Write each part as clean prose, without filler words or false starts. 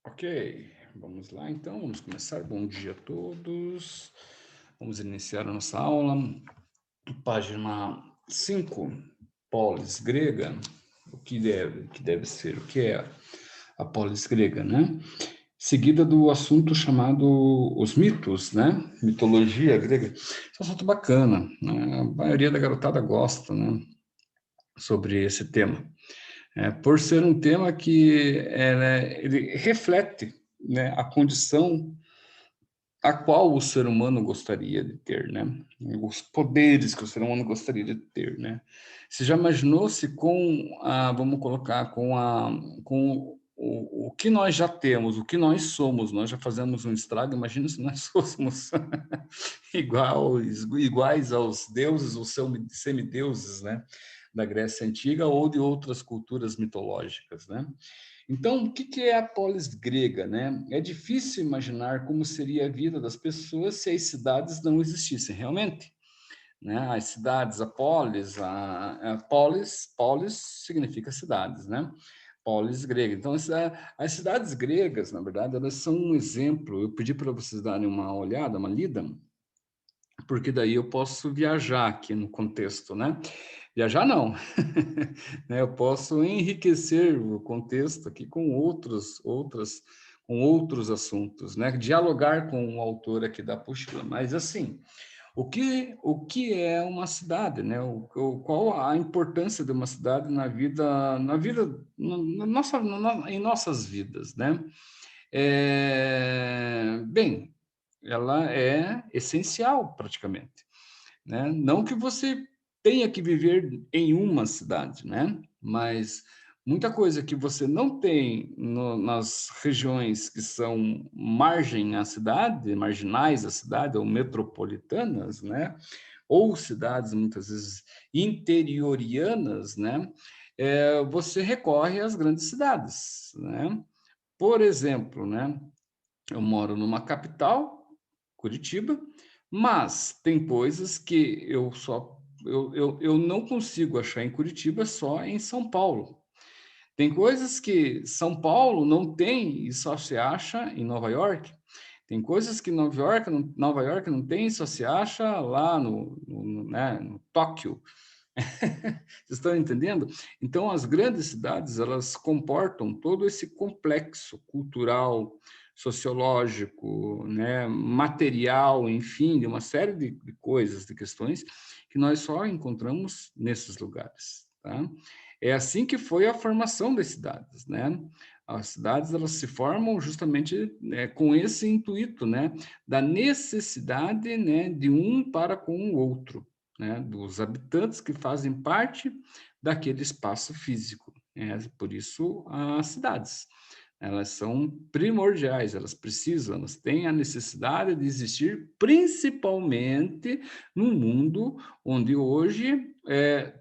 Ok, vamos lá então, vamos começar. Bom dia a todos. Vamos iniciar a nossa aula. Página 5, polis grega, o que deve ser, o que é a polis grega, né? Seguida do assunto chamado os mitos, né? Mitologia grega. Isso é um assunto bacana, né? A maioria da garotada gosta, né? Sobre esse tema. Por ser um tema que ele reflete, né, a condição a qual o ser humano gostaria de ter, né? Os poderes que o ser humano gostaria de ter, né? Você já imaginou se vamos colocar, com o que nós já temos, o que nós somos, nós já fazemos um estrago, imagina se nós fôssemos iguais aos deuses ou semideuses, né? Da Grécia Antiga ou de outras culturas mitológicas, né? Então, o que é a polis grega, né? É difícil imaginar como seria a vida das pessoas se as cidades não existissem realmente, né? As cidades, a polis significa cidades, né? Polis grega. Então, as cidades gregas, na verdade, elas são um exemplo. Eu pedi para vocês darem uma olhada, uma lida, porque daí eu posso viajar aqui no contexto, né? Viajar não, né? Eu posso enriquecer o contexto aqui com outros assuntos, né? Dialogar com o autor aqui da apostila. Mas assim, o que é uma cidade, né? Qual a importância de uma cidade em nossas vidas, né? Bem, ela é essencial praticamente, né? Não que você tenha que viver em uma cidade, né? Mas muita coisa que você não tem nas regiões que são margem à cidade, marginais à cidade ou metropolitanas, né? Ou cidades muitas vezes interiorianas, né? Você recorre às grandes cidades, né? Por exemplo, né? Eu moro numa capital, Curitiba, mas tem coisas que eu não consigo achar em Curitiba, só em São Paulo. Tem coisas que São Paulo não tem e só se acha em Nova York. Tem coisas que Nova York não tem e só se acha lá no Tóquio. Vocês estão entendendo? Então, as grandes cidades, elas comportam todo esse complexo cultural, sociológico, né, material, enfim, de uma série de coisas, de questões que nós só encontramos nesses lugares, tá? É assim que foi a formação das cidades, né? As cidades, elas se formam justamente, né, com esse intuito, né, da necessidade, né, de um para com o outro, né, dos habitantes que fazem parte daquele espaço físico, né? Por isso, as cidades, elas são primordiais, elas têm a necessidade de existir, principalmente num mundo onde hoje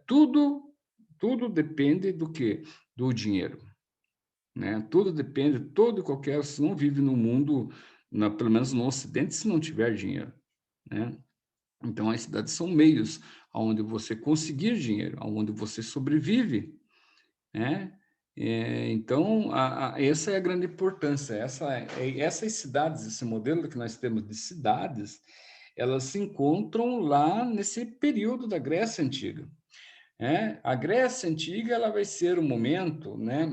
tudo depende do quê? Do dinheiro, né? Tudo depende, todo e qualquer, se não vive no mundo, pelo menos no Ocidente, se não tiver dinheiro, né? Então, as cidades são meios onde você conseguir dinheiro, onde você sobrevive, né? Então, essa é a grande importância. Essas cidades, esse modelo que nós temos de cidades, elas se encontram lá nesse período da Grécia Antiga. A Grécia Antiga, ela vai ser o momento, né?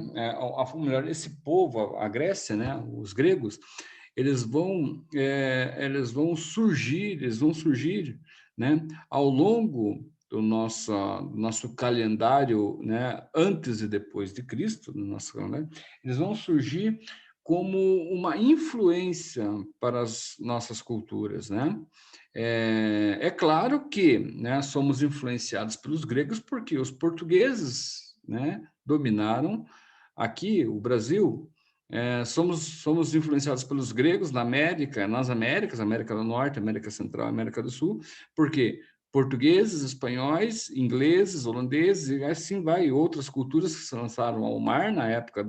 Melhor, esse povo, a Grécia, né? Os gregos, eles vão surgir, né? Ao longo do nosso calendário, né? Antes e depois de Cristo, no nosso calendário, eles vão surgir como uma influência para as nossas culturas, né? É claro que, né, somos influenciados pelos gregos porque os portugueses, né, dominaram aqui o Brasil. Somos influenciados pelos gregos nas Américas, América do Norte, América Central, América do Sul, porque portugueses, espanhóis, ingleses, holandeses, e assim vai, e outras culturas que se lançaram ao mar na época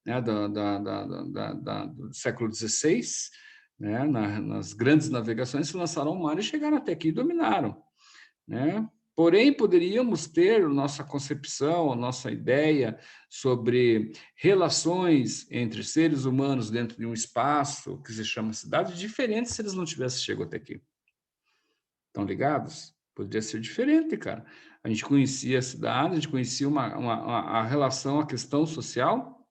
né, do século XVI, né, nas grandes navegações, se lançaram ao mar e chegaram até aqui e dominaram, né? Porém, poderíamos ter nossa concepção, a nossa ideia sobre relações entre seres humanos dentro de um espaço que se chama cidade, diferente se eles não tivessem chegado até aqui. Estão ligados? Poderia ser diferente, cara. A gente conhecia a cidade, a gente conhecia a relação, a questão social,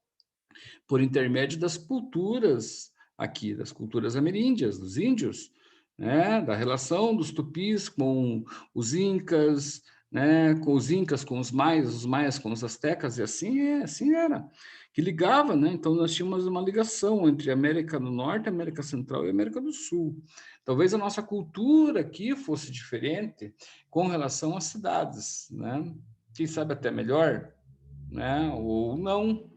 por intermédio das culturas aqui, das culturas ameríndias, dos índios, né? Da relação dos tupis com os incas, né? Com os incas, com os maias com os astecas, e assim era. Que ligava, né? Então, nós tínhamos uma ligação entre América do Norte, América Central e América do Sul. Talvez a nossa cultura aqui fosse diferente com relação às cidades, né? Quem sabe até melhor, né? Ou não.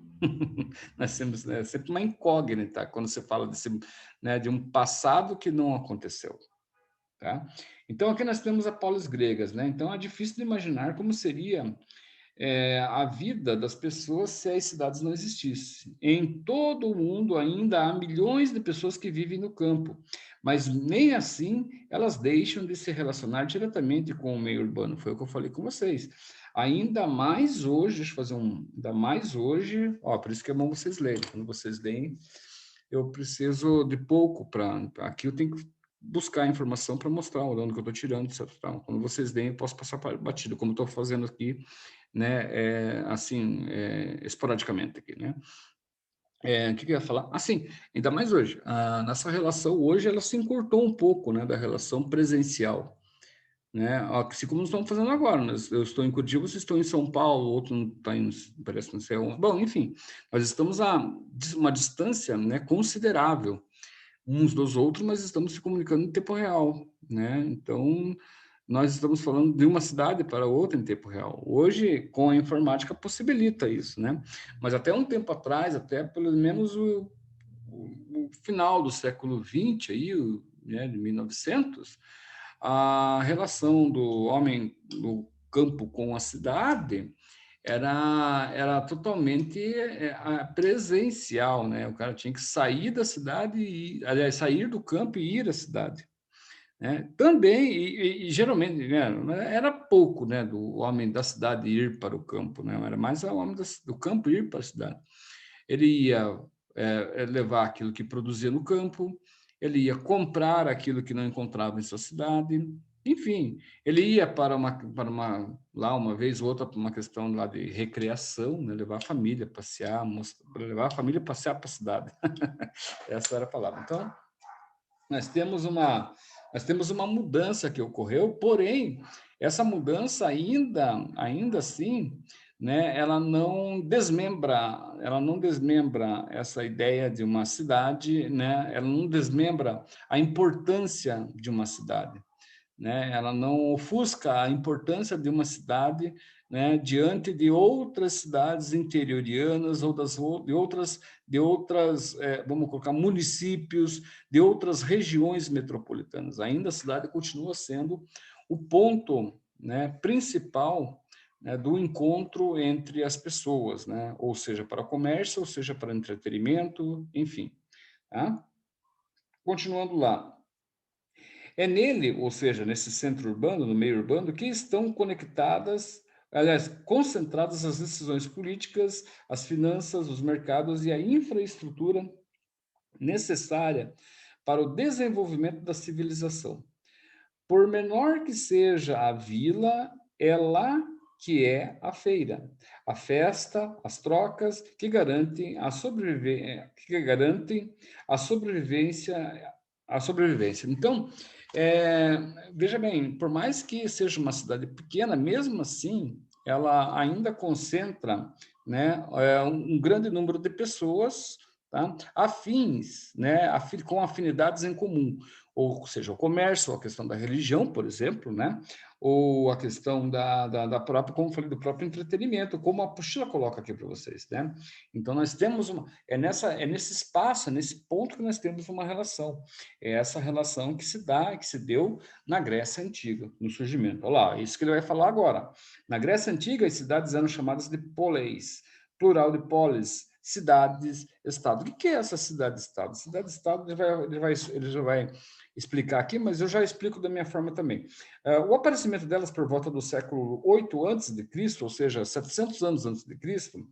Nós temos, né, sempre uma incógnita quando você fala desse, né, de um passado que não aconteceu, tá? Então aqui nós temos a polis gregas, né? Então é difícil de imaginar como seria a vida das pessoas se as cidades não existissem. Em todo o mundo ainda há milhões de pessoas que vivem no campo, mas nem assim elas deixam de se relacionar diretamente com o meio urbano. Foi o que eu falei com vocês. Ainda mais hoje, deixa eu fazer ainda mais hoje, ó, por isso que é bom vocês lerem. Quando vocês leem, eu preciso de pouco para. Aqui eu tenho que buscar informação para mostrar onde que eu estou tirando, etc. Quando vocês leem, eu posso passar batido, como estou fazendo aqui, né, assim, esporadicamente aqui, né? O que eu ia falar? Assim, ainda mais hoje. A nossa relação hoje, ela se encurtou um pouco, né, da relação presencial, né? Assim como nós estamos fazendo agora, né? Eu estou em Curitiba, vocês estão em São Paulo, outro não está em, parece não sei onde. Bom, enfim, nós estamos a uma distância, né, considerável uns dos outros, mas estamos se comunicando em tempo real, né? Então, nós estamos falando de uma cidade para outra em tempo real. Hoje, com a informática, possibilita isso, né? Mas até um tempo atrás, até pelo menos o final do século XX, aí, né, de 1900, a relação do homem no campo com a cidade era totalmente presencial, né? O cara tinha que sair da cidade, aliás, sair do campo e ir à cidade, né? Também, e geralmente, né, era pouco, né, do homem da cidade ir para o campo, né? Era mais o homem do campo ir para a cidade. Ele ia levar aquilo que produzia no campo, ele ia comprar aquilo que não encontrava em sua cidade, enfim, ele ia lá uma vez ou outra para uma questão lá de recreação, né? Levar a família passear, levar a família passear para a cidade. Essa era a palavra. Então, nós temos uma mudança que ocorreu, porém, essa mudança ainda assim, né, ela não desmembra essa ideia de uma cidade, né, ela não desmembra a importância de uma cidade, né? Ela não ofusca a importância de uma cidade, né, diante de outras cidades interiorianas ou de outras, vamos colocar, municípios, de outras regiões metropolitanas. Ainda a cidade continua sendo o ponto, né, principal, né, do encontro entre as pessoas, né? Ou seja, para comércio, ou seja, para entretenimento, enfim. Tá? Continuando lá. É nele, ou seja, nesse centro urbano, no meio urbano, que estão conectadas, aliás, concentradas as decisões políticas, as finanças, os mercados e a infraestrutura necessária para o desenvolvimento da civilização. Por menor que seja a vila, é lá que é a feira, a festa, as trocas que garantem a sobrevivência. Então, é, veja bem, por mais que seja uma cidade pequena, mesmo assim, ela ainda concentra, né, um grande número de pessoas, tá, afins, né, com afinidades em comum, ou seja, o comércio, a questão da religião, por exemplo, né, ou a questão da própria, como eu falei, do próprio entretenimento, como a apostila coloca aqui para vocês, né? Então, nós temos nesse espaço, nesse ponto que nós temos uma relação. É essa relação que se deu na Grécia Antiga, no surgimento. Olha lá, isso que ele vai falar agora. Na Grécia Antiga, as cidades eram chamadas de poleis, plural de polis, cidades-estado. O que é essa cidade-estado? Cidade-estado ele já vai explicar aqui, mas eu já explico da minha forma também. O aparecimento delas por volta do século 8 antes de Cristo, ou seja, 700 anos antes de Cristo,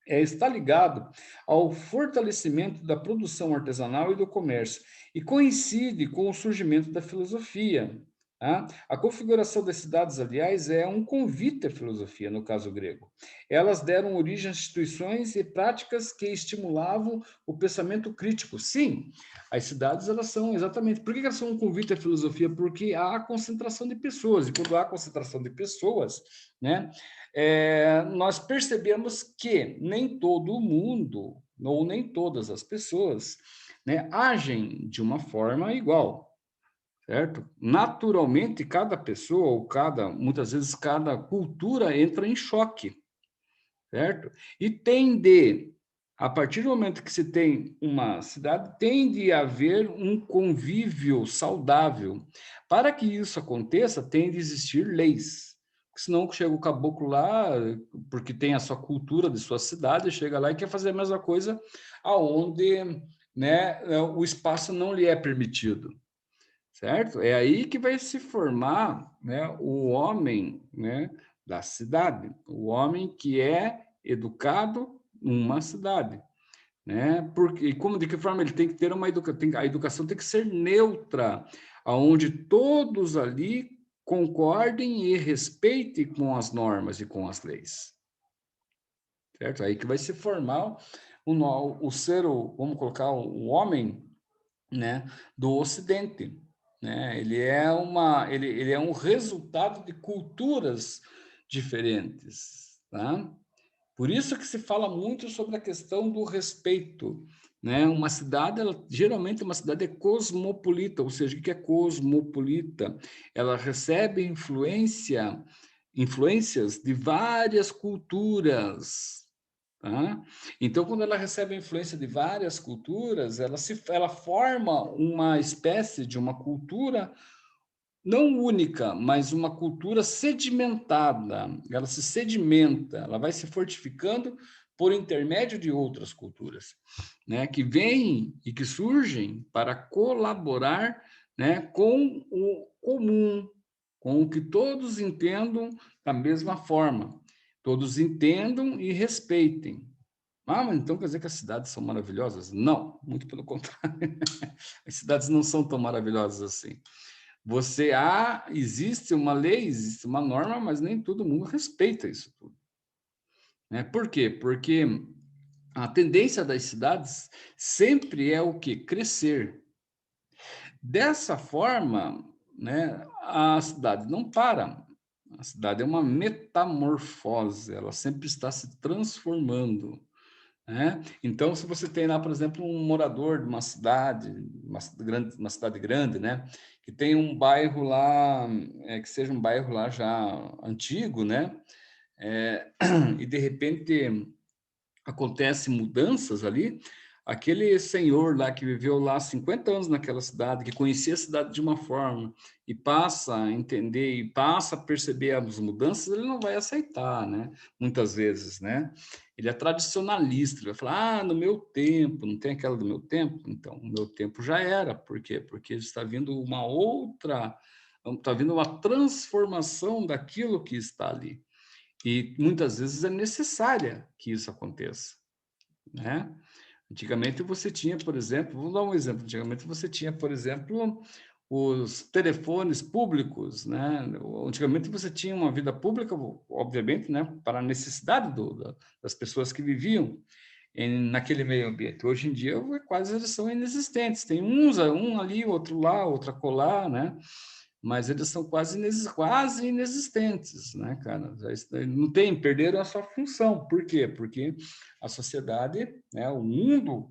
está ligado ao fortalecimento da produção artesanal e do comércio, e coincide com o surgimento da filosofia. Tá? A configuração das cidades, aliás, é um convite à filosofia, no caso grego. Elas deram origem a instituições e práticas que estimulavam o pensamento crítico. Sim, as cidades, elas são exatamente... Por que elas são um convite à filosofia? Porque há concentração de pessoas, e quando há concentração de pessoas, né, nós percebemos que nem todo mundo, ou nem todas as pessoas, né, agem de uma forma igual, certo? Naturalmente, cada pessoa, ou muitas vezes, cada cultura entra em choque, certo? E tende, a partir do momento que se tem uma cidade, tende a haver um convívio saudável. Para que isso aconteça, tem de existir leis. Senão chega o caboclo lá, porque tem a sua cultura de sua cidade, chega lá e quer fazer a mesma coisa aonde, né, o espaço não lhe é permitido, certo? É aí que vai se formar, né, o homem, né, da cidade, o homem que é educado numa cidade, né? Porque de que forma ele tem que ter uma educação? A educação tem que ser neutra, aonde todos ali concordem e respeitem com as normas e com as leis, certo? Aí que vai se formar o ser, vamos colocar o homem, né, do Ocidente, né? Ele é um resultado de culturas diferentes, tá? Por isso que se fala muito sobre a questão do respeito, né? Uma cidade, geralmente uma cidade é cosmopolita, ou seja, o que é cosmopolita? Ela recebe influências de várias culturas, tá? Então, quando ela recebe a influência de várias culturas, ela forma uma espécie de uma cultura não única, mas uma cultura sedimentada. Ela se sedimenta, ela vai se fortificando por intermédio de outras culturas, né, que vêm e que surgem para colaborar, né, com o comum, com o que todos entendam da mesma forma, todos entendam e respeitem. Ah, mas então quer dizer que as cidades são maravilhosas? Não, muito pelo contrário. As cidades não são tão maravilhosas assim. Existe uma lei, existe uma norma, mas nem todo mundo respeita isso tudo, né? Por quê? Porque a tendência das cidades sempre é o quê? Crescer. Dessa forma, né, a cidade não para. A cidade é uma metamorfose, ela sempre está se transformando, né? Então, se você tem lá, por exemplo, um morador de uma cidade grande, né, que tem um bairro lá, que seja um bairro lá já antigo, né, é, e de repente acontecem mudanças ali, aquele senhor lá que viveu lá 50 anos naquela cidade, que conhecia a cidade de uma forma e passa a entender e passa a perceber as mudanças, ele não vai aceitar, né? Muitas vezes, né? Ele é tradicionalista, ele vai falar, no meu tempo, não tem aquela do meu tempo? Então, o meu tempo já era. Por quê? Porque está vindo está vindo uma transformação daquilo que está ali. E muitas vezes é necessária que isso aconteça, né? Antigamente você tinha, por exemplo, vamos dar um exemplo, antigamente você tinha, por exemplo, os telefones públicos, né? Antigamente você tinha uma vida pública, obviamente, né, para a necessidade das pessoas que viviam naquele meio ambiente. Hoje em dia, quase eles são inexistentes. Tem um ali, outro lá, outro acolá, né? Mas eles são quase inexistentes, né, cara? Não tem, perderam a sua função. Por quê? Porque a sociedade, né, o mundo,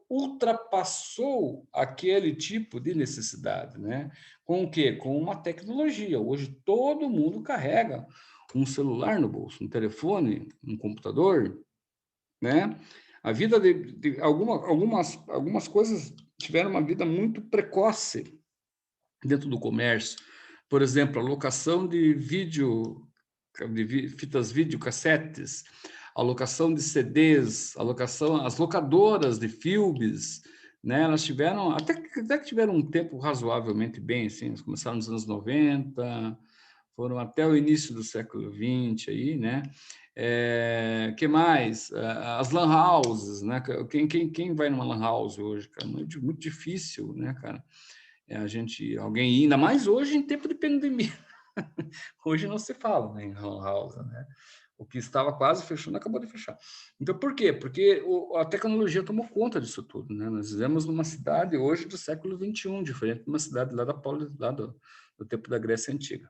ultrapassou aquele tipo de necessidade, né? Com o quê? Com uma tecnologia. Hoje todo mundo carrega um celular no bolso, um telefone, um computador, né? A vida algumas coisas tiveram uma vida muito precoce dentro do comércio. Por exemplo, a locação de fitas videocassetes. alocação de CDs, as locadoras de filmes, né? Elas tiveram, até que tiveram um tempo razoavelmente bem, assim, elas começaram nos anos 90, foram até o início do século XX aí, né? Que mais? As lan houses, né? Quem vai numa lan house hoje, cara? Muito difícil, né, cara? Alguém ir, ainda mais hoje em tempo de pandemia. Hoje não se fala, né, em lan house, né? O que estava quase fechando acabou de fechar. Então, por quê? Porque a tecnologia tomou conta disso tudo, né? Nós vivemos numa cidade hoje do século XXI, diferente de uma cidade lá do tempo da Grécia Antiga.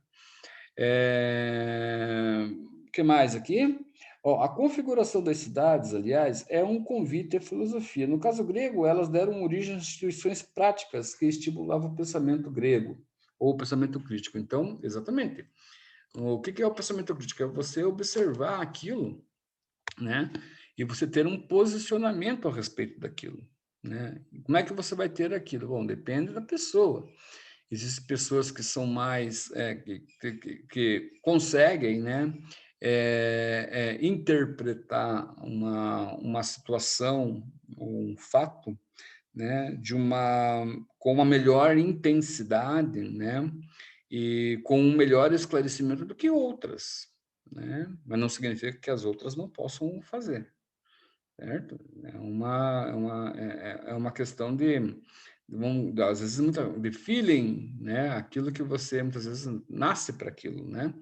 O que mais aqui? Ó, a configuração das cidades, aliás, é um convite à filosofia. No caso grego, elas deram origem a instituições práticas que estimulavam o pensamento grego, ou o pensamento crítico. Então, exatamente. O que é o pensamento crítico? É você observar aquilo, né? E você ter um posicionamento a respeito daquilo, né? Como é que você vai ter aquilo? Bom, depende da pessoa. Existem pessoas que são mais, que conseguem, né, interpretar uma situação, um fato, né, com uma melhor intensidade, né, e com um melhor esclarecimento do que outras, né? Mas não significa que as outras não possam fazer, certo? É uma questão às vezes, de feeling, né? Aquilo que você, muitas vezes, nasce para aquilo, né?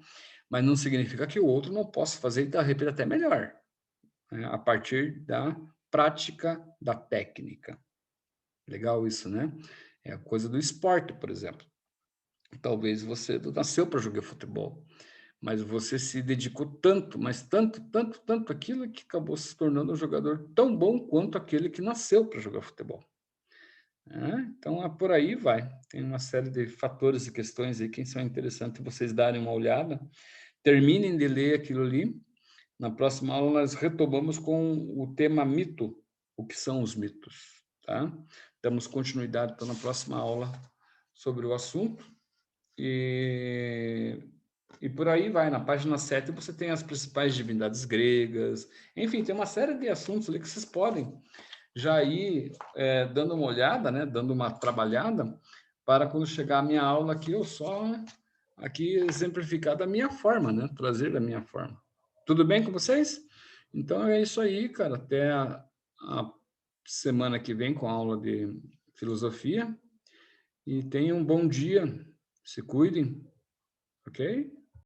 Mas não significa que o outro não possa fazer e, de repente, até melhor, né? A partir da prática da técnica. Legal isso, né? É a coisa do esporte, por exemplo. Talvez você não nasceu para jogar futebol, mas você se dedicou tanto, mas tanto, tanto, tanto aquilo que acabou se tornando um jogador tão bom quanto aquele que nasceu para jogar futebol. Então, por aí vai. Tem uma série de fatores e questões aí que são interessantes vocês darem uma olhada. Terminem de ler aquilo ali. Na próxima aula, nós retomamos com o tema mito, o que são os mitos. Tá? Damos continuidade então, na próxima aula sobre o assunto. E por aí vai. Na página 7 você tem as principais divindades gregas. Enfim, tem uma série de assuntos ali que vocês podem já ir dando uma olhada, né, dando uma trabalhada, para quando chegar a minha aula aqui, eu só aqui exemplificar da minha forma, né, trazer da minha forma. Tudo bem com vocês? Então é isso aí, cara. Até a semana que vem com a aula de filosofia. E tenham um bom dia. Se cuidem, ok?